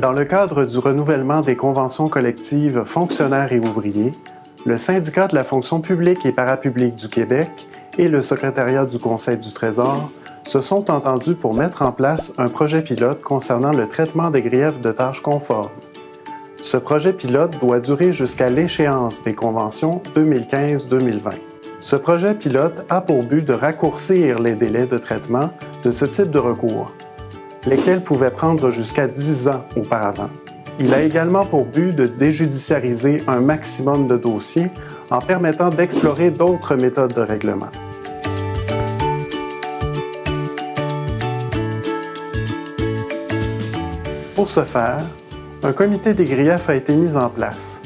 Dans le cadre du renouvellement des conventions collectives fonctionnaires et ouvriers, le Syndicat de la fonction publique et parapublique du Québec et le Secrétariat du Conseil du Trésor se sont entendus pour mettre en place un projet pilote concernant le traitement des griefs de tâches conformes. Ce projet pilote doit durer jusqu'à l'échéance des conventions 2015-2020. Ce projet pilote a pour but de raccourcir les délais de traitement de ce type de recours, lesquels pouvaient prendre jusqu'à 10 ans auparavant. Il a également pour but de déjudiciariser un maximum de dossiers en permettant d'explorer d'autres méthodes de règlement. Pour ce faire, un comité des griefs a été mis en place.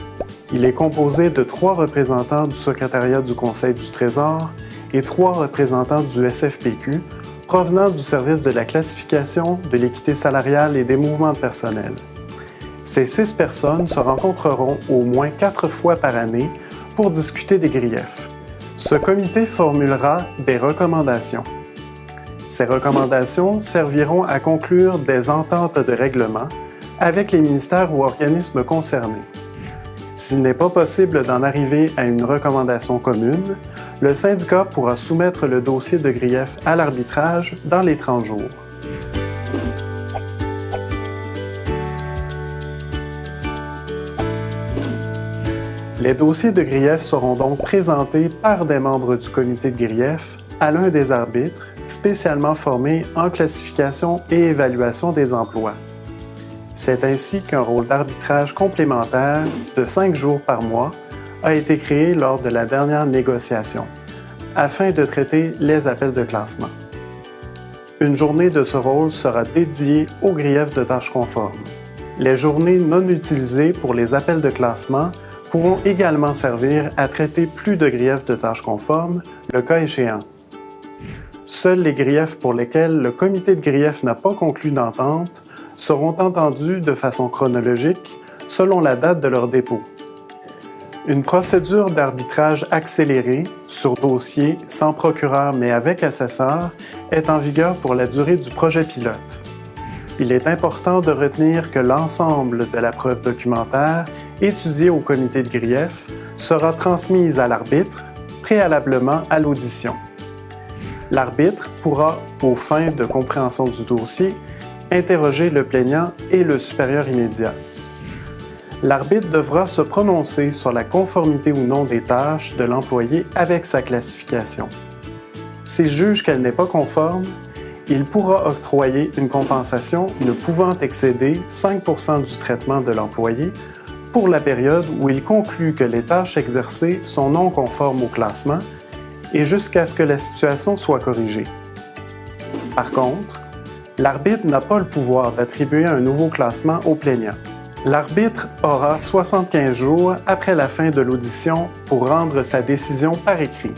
Il est composé de 3 représentants du Secrétariat du Conseil du Trésor et 3 représentants du SFPQ provenant du service de la classification, de l'équité salariale et des mouvements de personnel. Ces 6 personnes se rencontreront au moins 4 fois par année pour discuter des griefs. Ce comité formulera des recommandations. Ces recommandations serviront à conclure des ententes de règlement avec les ministères ou organismes concernés. S'il n'est pas possible d'en arriver à une recommandation commune, le syndicat pourra soumettre le dossier de grief à l'arbitrage dans les 30 jours. Les dossiers de grief seront donc présentés par des membres du comité de grief à l'un des arbitres spécialement formés en classification et évaluation des emplois. C'est ainsi qu'un rôle d'arbitrage complémentaire de 5 jours par mois a été créé lors de la dernière négociation, afin de traiter les appels de classement. Une journée de ce rôle sera dédiée aux griefs de tâches conformes. Les journées non utilisées pour les appels de classement pourront également servir à traiter plus de griefs de tâches conformes, le cas échéant. Seuls les griefs pour lesquels le comité de grief n'a pas conclu d'entente seront entendus de façon chronologique selon la date de leur dépôt. Une procédure d'arbitrage accélérée, sur dossier, sans procureur mais avec assesseur, est en vigueur pour la durée du projet pilote. Il est important de retenir que l'ensemble de la preuve documentaire étudiée au comité de grief sera transmise à l'arbitre préalablement à l'audition. L'arbitre pourra, aux fins de compréhension du dossier, interroger le plaignant et le supérieur immédiat. L'arbitre devra se prononcer sur la conformité ou non des tâches de l'employé avec sa classification. S'il juge qu'elle n'est pas conforme, il pourra octroyer une compensation ne pouvant excéder 5 % du traitement de l'employé pour la période où il conclut que les tâches exercées sont non conformes au classement et jusqu'à ce que la situation soit corrigée. Par contre, l'arbitre n'a pas le pouvoir d'attribuer un nouveau classement au plaignant. L'arbitre aura 75 jours après la fin de l'audition pour rendre sa décision par écrit.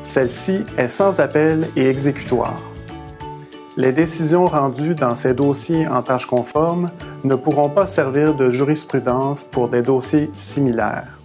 Celle-ci est sans appel et exécutoire. Les décisions rendues dans ces dossiers en tâches conformes ne pourront pas servir de jurisprudence pour des dossiers similaires.